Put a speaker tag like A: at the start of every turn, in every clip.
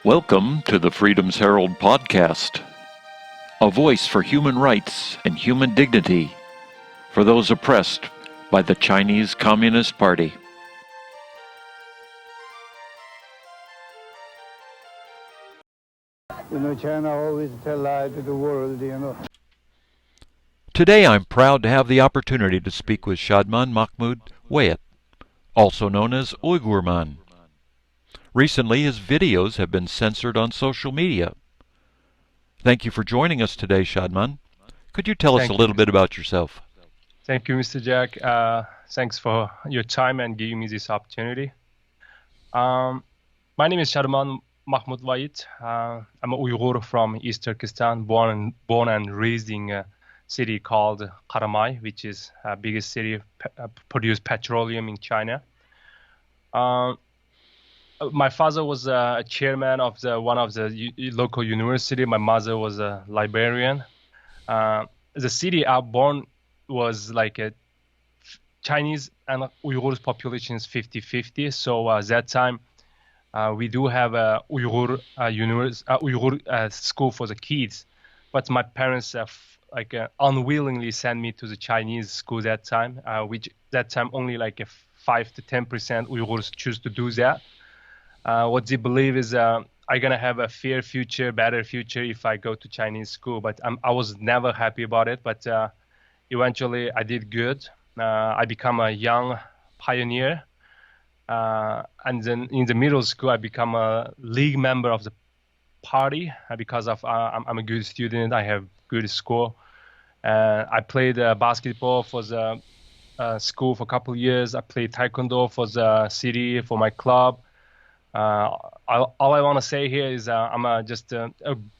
A: Welcome to the Freedom's Herald podcast, a voice for human rights and human dignity for those oppressed by the Chinese Communist Party.
B: China always tell lie to the world,
A: Today I'm proud to have the opportunity to speak with Shadman Mahmoud Wayit, also known as Uyghur Man. Recently, his videos have been censored on social media. Thank you for joining us today, Shadman. Could you tell us a little bit about yourself?
C: Thank you, Mr. Jack. Thanks for your time and giving me this opportunity. My name is Shadman Mahmoud Wayit. I'm a Uyghur from East Turkestan, born and raised in a city called Karamay, which is the biggest city produce petroleum in China. My father was a chairman of one of the local university. My mother was a librarian. The city I born was like a Chinese and Uyghur population is 50-50. So that time we do have a Uyghur school for the kids, but my parents unwillingly sent me to the Chinese school that time, which that time only like 5 to 10% Uyghurs choose to do that. What they believe is I'm gonna have a fair future, better future if I go to Chinese school. But I was never happy about it. But eventually I did good. I become a young pioneer. And then in the middle school, I become a league member of the party because of I'm a good student. I have good score. I played basketball for the school for a couple of years. I played taekwondo for the city, for my club. All I want to say here is I'm just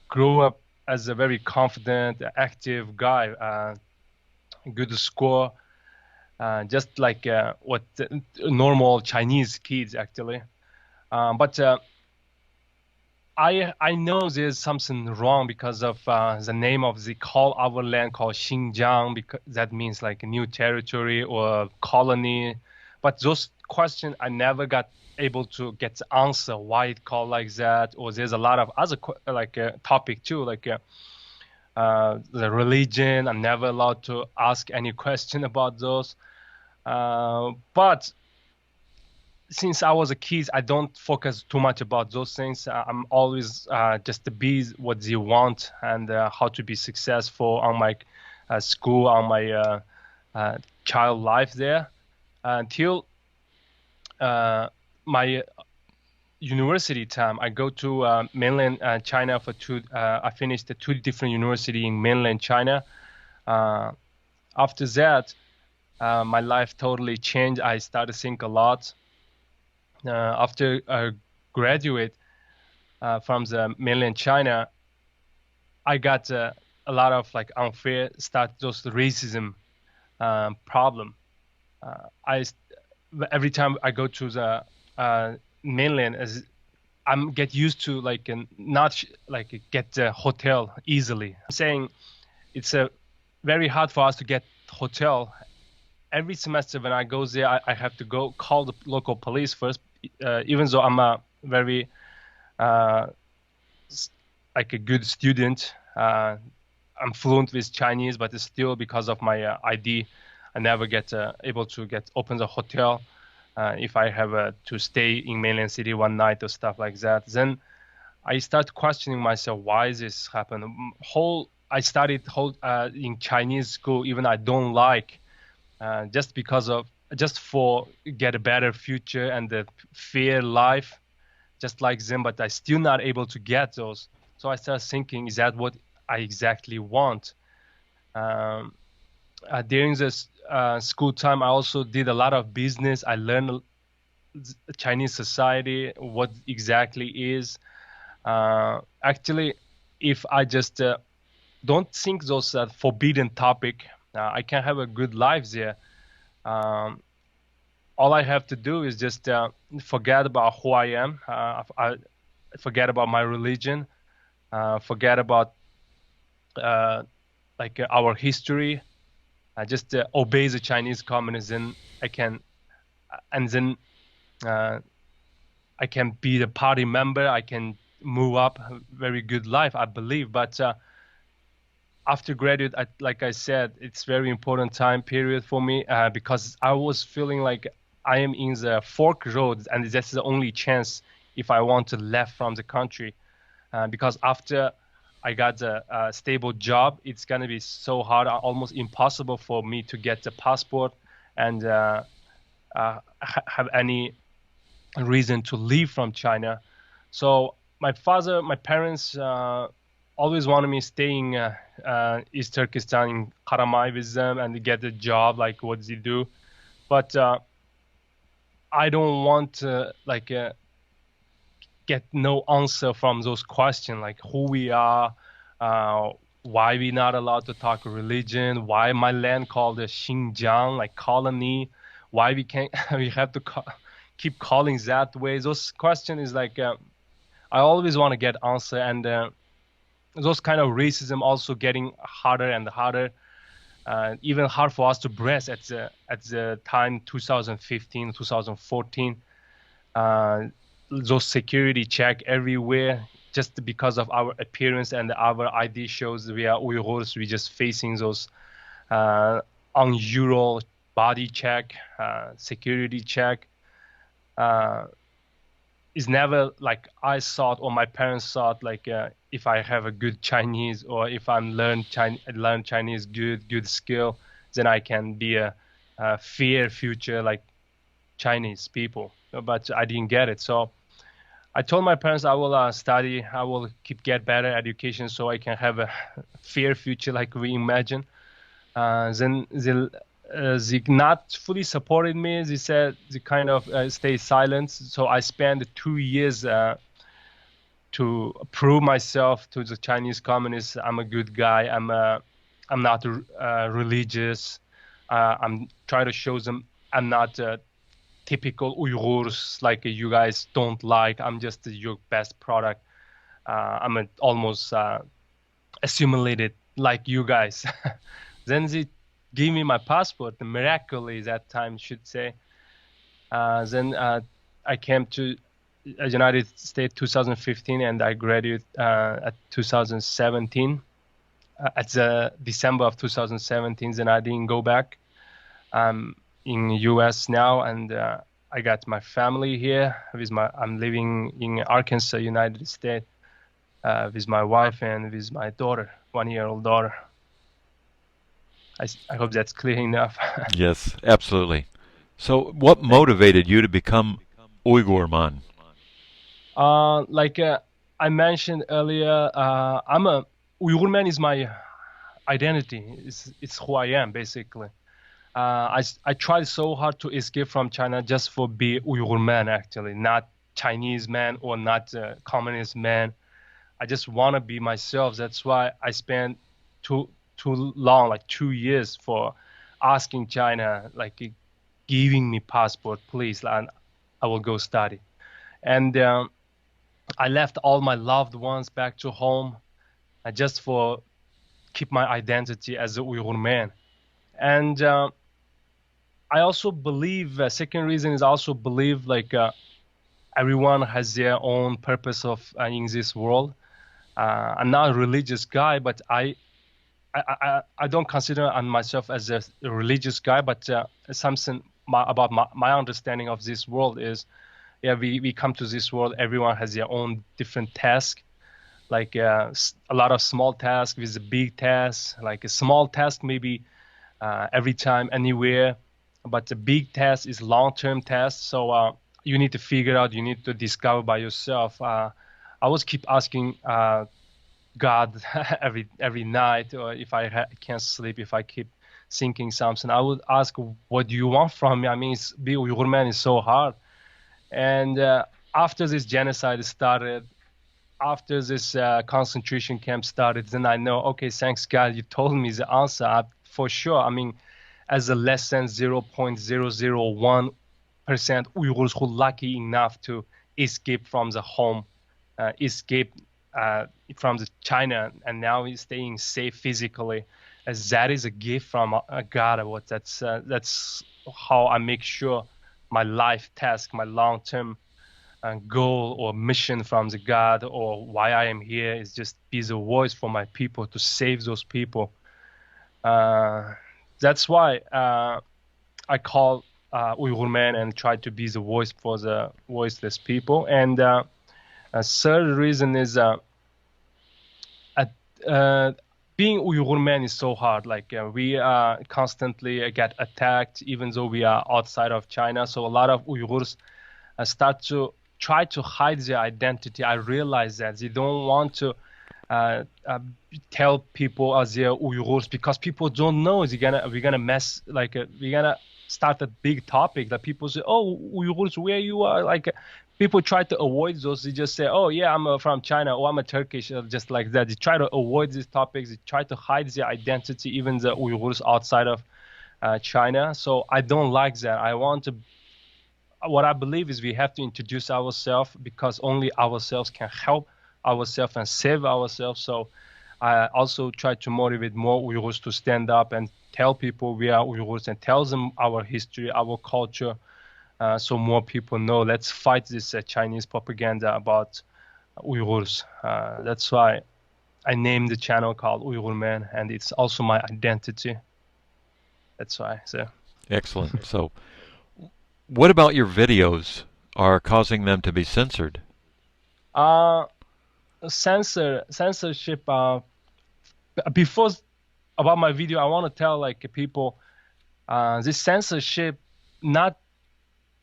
C: grew up as a very confident, active guy, good score, just like what normal Chinese kids actually. But I know there's something wrong because of the name of the call our land called Xinjiang, because that means like a new territory or colony. But those questions I never got able to get the answer why it called like that. Or there's a lot of other topic too, like the religion. I'm never allowed to ask any question about those. But since I was a kid, I don't focus too much about those things. I'm always just to be what they want and how to be successful on my school, on my child life there. Until my university time, I go to mainland China for I finished the 2 different university in mainland China. After that, my life totally changed. I started to think a lot. After I graduate from the mainland China, I got a lot of like unfair those racism problem. Every time I go to the mainland, as I'm get used to like not like get the hotel easily. I'm saying it's very hard for us to get hotel. Every semester when I go there, I have to go call the local police first, even though I'm a very like a good student. I'm fluent with Chinese, but it's still because of my ID, I never get able to open the hotel if I have to stay in mainland city one night or stuff like that. Then I start questioning myself, why this happened. I studied in Chinese school, even I don't like. Just for get a better future and a fair life, just like them, but I still not able to get those. So I start thinking, is that what I exactly want? During this school time, I also did a lot of business. I learned Chinese society, what exactly is. Actually, if I just don't think those forbidden topic, I can have a good life there. All I have to do is just forget about who I am. I forget about my religion. Forget about our history. I just obey the Chinese communism. And then I can be the party member. I can move up a very good life, I believe. But after graduate, like I said, it's very important time period for me because I was feeling like I am in the fork road, and that's the only chance if I want to left from the country. Because after I got a stable job, it's gonna be so hard, almost impossible for me to get the passport and have any reason to leave from China. So my parents always wanted me staying East Turkestan in Karamay with them and get a job. Like, what does he do? But I don't want to get no answer from those questions, like who we are, uh, why we not allowed to talk religion, why my land called the Xinjiang, like colony, why we can't we have to keep calling that way. Those questions is like I always want to get answer, and those kind of racism also getting harder and harder. Even hard for us to breast at the time 2015, 2014. Those security check everywhere just because of our appearance and our ID shows we are Uyghurs. We just facing those unusual body check, security check. Is never like I thought or my parents thought like if I have a good Chinese or if I'm learn Chinese good skill, then I can be a fair future like Chinese people. But I didn't get it. So I told my parents I will study, I will get better education so I can have a fair future like we imagine. Then they not fully supported me. They said they kind of stay silent. So I spent 2 years to prove myself to the Chinese communists. I'm a good guy. I'm not religious. I'm trying to show them I'm not typical Uyghurs like you guys don't like. I'm just your best product. I'm almost assimilated like you guys. Then they gave me my passport, miraculously that time, should say. Then I came to United States 2015, and I graduated at 2017. At the December of 2017, then I didn't go back. I'm in U.S. now, and I got my family here. I'm living in Arkansas, United States, with my wife and with my daughter, 1-year-old daughter. I hope that's clear enough.
A: Yes, absolutely. So, what motivated you to become Uyghur Man?
C: Like I mentioned earlier, Uyghur Man is my identity. It's who I am basically. I tried so hard to escape from China just for be Uyghur man, actually, not Chinese man or not communist man. I just want to be myself. That's why I spent too long, like 2 years, for asking China, like giving me passport, please, and I will go study. And I left all my loved ones back to home just for keep my identity as a Uyghur man. And I also believe second reason is I also believe like everyone has their own purpose of in this world. I'm not a religious guy, but I don't consider on myself as a religious guy, but something about my understanding of this world is, yeah, we come to this world, everyone has their own different task, like a lot of small tasks with a big task, like a small task maybe every time, anywhere, but the big task is long-term task, so you need to figure out, you need to discover by yourself. I always keep asking God every night, or if I can't sleep, if I keep thinking something, I would ask, what do you want from me? I mean, be Uyghur man is so hard. And after this genocide started, after this concentration camp started, then I know, okay, thanks God, you told me the answer. For sure, I mean, as a less than 0.001% Uyghurs who lucky enough to escape from the home, escape from the China, and now he's staying safe physically. As that is a gift from God. That's how I make sure my life task, my long-term goal or mission from the God, or why I am here is just be the voice for my people to save those people. That's why I call Uyghur Man and try to be the voice for the voiceless people. And a third reason is being Uyghur Man is so hard. Like we constantly get attacked, even though we are outside of China. So a lot of Uyghurs start to try to hide their identity. I realize that they don't want to tell people as they're Uyghurs because people don't know. We're gonna mess like we're gonna start a big topic that people say, "Oh, Uyghurs, where you are?" Like people try to avoid those. They just say, "Oh yeah, I'm from China," or "I'm a Turkish," just like that. They try to avoid these topics. They try to hide their identity, even the Uyghurs outside of China. So I don't like that. I want to. What I believe is we have to introduce ourselves because only ourselves can help ourselves and save ourselves. So I also try to motivate more Uyghurs to stand up and tell people we are Uyghurs and tell them our history, our culture, so more people know. Let's fight this Chinese propaganda about Uyghurs. That's why I named the channel called Uyghur Man, and it's also my identity. That's why. So
A: Excellent. So, what about your videos are causing them to be censored?
C: Censorship. Before about my video, I want to tell like people, this censorship, not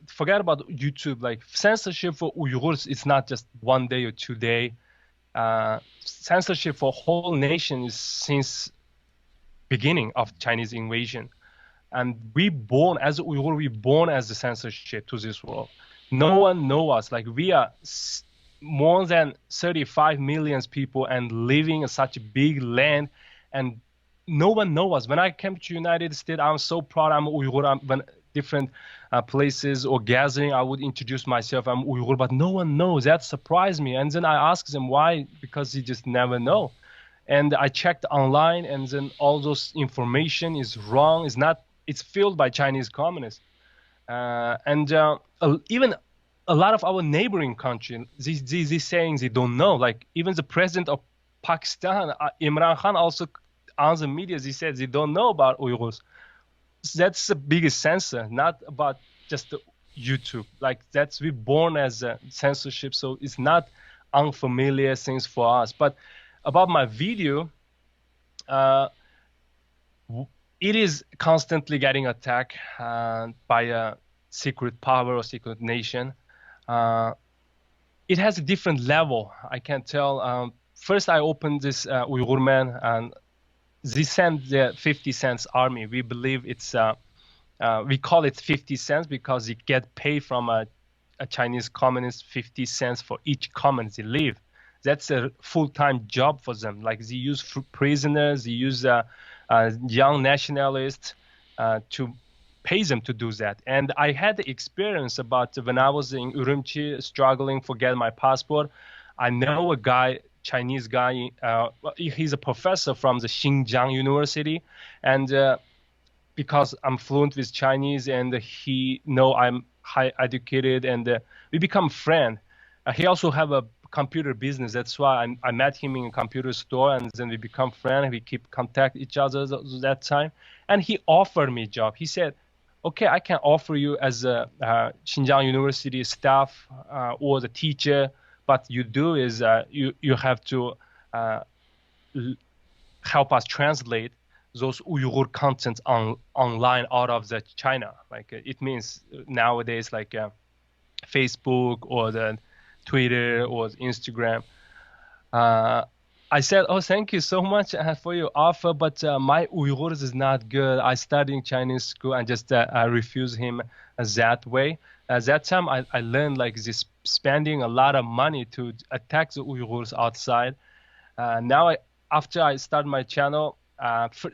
C: forget about YouTube. Like censorship for Uyghurs, it's not just 1 day or 2 day. Censorship for whole nation is since beginning of Chinese invasion. And we born as Uyghur, we born as a censorship to this world. No one know us. Like we are more than 35 million people and living in such a big land, and no one know us. When I came to United States, I'm so proud I'm Uyghur. When different places or gathering, I would introduce myself. I'm Uyghur, but no one knows. That surprised me. And then I asked them why, because they just never know. And I checked online, and then all those information is wrong. It's not. It's filled by Chinese communists, and even a lot of our neighboring countries, these sayings they don't know. Like even the president of Pakistan, Imran Khan, also on the media, he said they don't know about Uyghurs. That's the biggest censor, not about just the YouTube. Like that's we born as a censorship, so it's not unfamiliar things for us. But about my video, it is constantly getting attacked by a secret power or secret nation. It has a different level. I can tell. First, I opened this Uyghur Man, and they sent the 50 cents army. We believe it's, we call it 50 cents because they get paid from a Chinese communist 50 cents for each comment they leave. That's a full-time job for them. Like they use prisoners, they use young nationalists to pay them to do that. And I had the experience about when I was in Urumqi struggling to get my passport. I know a guy, Chinese guy, he's a professor from the Xinjiang University, and because I'm fluent with Chinese and he know I'm high educated, and we become friends. He also have a computer business. That's why I met him in a computer store, and then we become friends. We keep contact each other that time, and he offered me a job. He said, "Okay, I can offer you as a Xinjiang University staff or the teacher. What you do is you have to help us translate those Uyghur contents online out of the China. Like it means nowadays like Facebook or the Twitter or Instagram." I said, "Oh, thank you so much for your offer, but my Uyghurs is not good. I studied in Chinese school," and just I refused him that way. At that time, I learned like this spending a lot of money to attack the Uyghurs outside. Now, after I start my channel,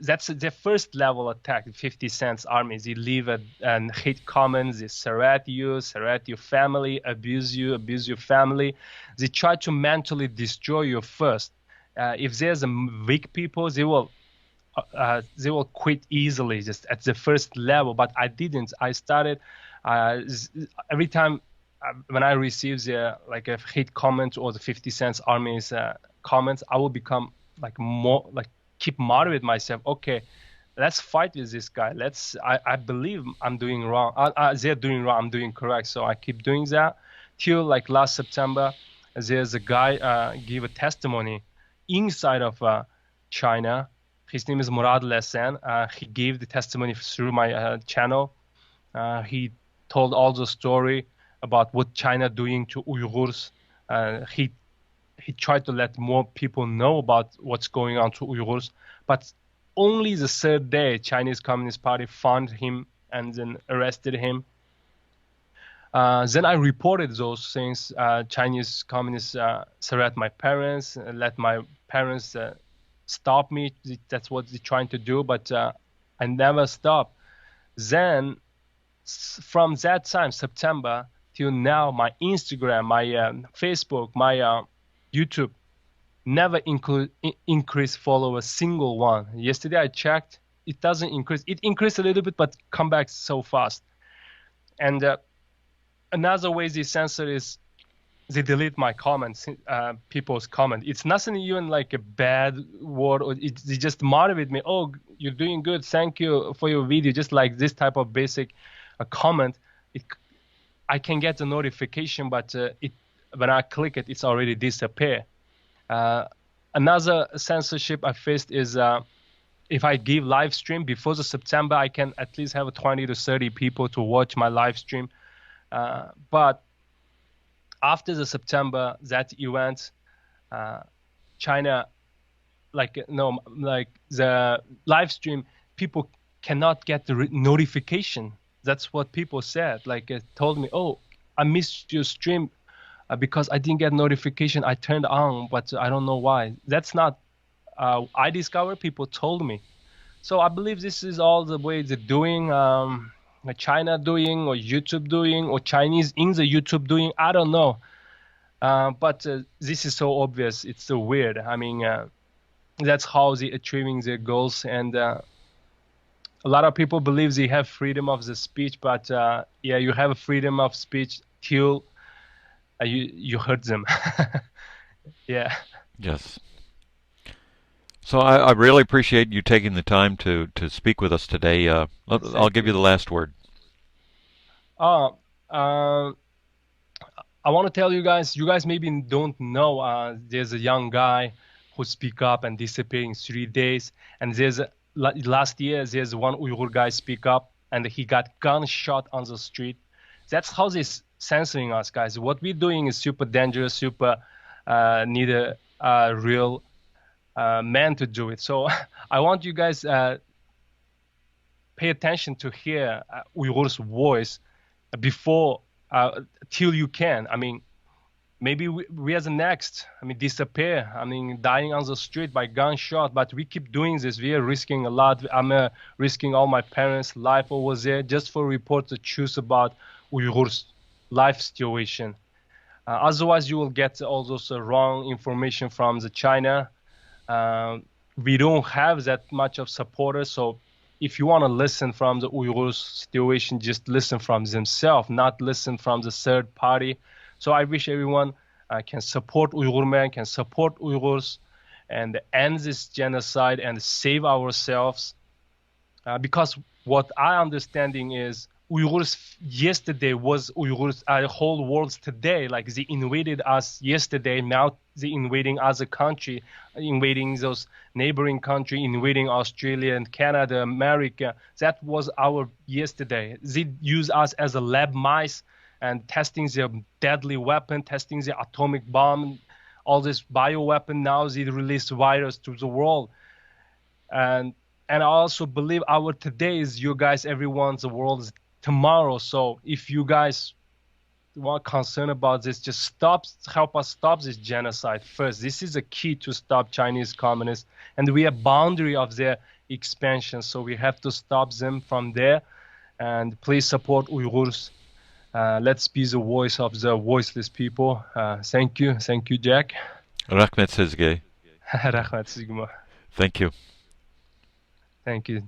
C: that's the first level attack, 50 cents army. They leave and hate comments, they threat you, threat your family, abuse you, abuse your family. They try to mentally destroy you first. If there's a weak people, they will quit easily just at the first level. But I didn't. I started every time when I receive the like a hate comment or the 50 Cent Army's comments, I will become like more like keep motivate myself. Okay, let's fight with this guy. I believe I'm doing wrong. They're doing wrong. I'm doing correct. So I keep doing that till like last September. There's a guy give a testimony inside of China. His name is Murad Lesen. He gave the testimony through my channel. He told all the story about what China doing to Uyghurs. He tried to let more people know about what's going on to Uyghurs, but only the third day, Chinese Communist Party found him and then arrested him. Then I reported those things. Chinese communists threat my parents, let my parents stop me. That's what they're trying to do, but I never stop. Then from that time, September, till now, my Instagram, my Facebook, my YouTube never increase follow a single one. Yesterday I checked, it doesn't increase. It increased a little bit, but come back so fast. And another way they censor is they delete my comments, people's comment. It's nothing even like a bad word, or they just motivate me. Oh, you're doing good. Thank you for your video. Just like this type of basic comment. I can get the notification, but when I click it, it's already disappear. Another censorship I faced is if I give live stream before the September, I can at least have 20 to 30 people to watch my live stream. But after the September, that event, China, like the live stream, people cannot get the notification. That's what people said. Like it told me, oh, I missed your stream because I didn't get notification. I turned on, but I don't know why. That's not I discovered. People told me. So I believe this is all the way they're doing, China doing, or YouTube doing, or Chinese in the YouTube doing. I don't know. But this is so obvious. It's so weird. I mean, that's how they're achieving their goals. And a lot of people believe they have freedom of the speech, but yeah, you have a freedom of speech till you hurt them. Yeah.
A: Yes. So I really appreciate you taking the time to speak with us today. I'll give you the last word.
C: Oh, I want to tell you guys maybe don't know, there's a young guy who speak up and disappear in 3 days. And last year, there's one Uyghur guy speak up and he got gunshot on the street. That's how they're censoring us, guys. What we're doing is super dangerous, super need a real man to do it. So I want you guys pay attention to hear Uyghur's voice before till you can. I mean, maybe we as the next, disappear. Dying on the street by gunshot. But we keep doing this. We are risking a lot. I'm risking all my parents' life over there just for report the truth about Uyghurs' life situation. Otherwise, you will get all those wrong information from the China. We don't have that much of supporters, so if you want to listen from the Uyghurs situation, just listen from themselves, not listen from the third party. So I wish everyone can support Uyghur Man, can support Uyghurs, and end this genocide and save ourselves. Because what I understanding is Uyghurs yesterday was Uyghurs, whole world today. Like they invaded us yesterday, now they invading other country, invading those neighboring country, invading Australia and Canada, America. That was our yesterday. They use us as a lab mice and testing their deadly weapon, testing the atomic bomb, all this bioweapon. Now they release virus to the world. And I also believe our today is you guys, everyone's the world's tomorrow. So if you guys want concern about this, just help us stop this genocide first. This is a key to stop Chinese communists, and we are boundary of their expansion. So we have to stop them from there. And please support Uyghurs. Let's be the voice of the voiceless people. Thank you, Jack.
A: Rahmet sizge.
C: Rahmet sizge.
A: Thank you.
C: Thank you.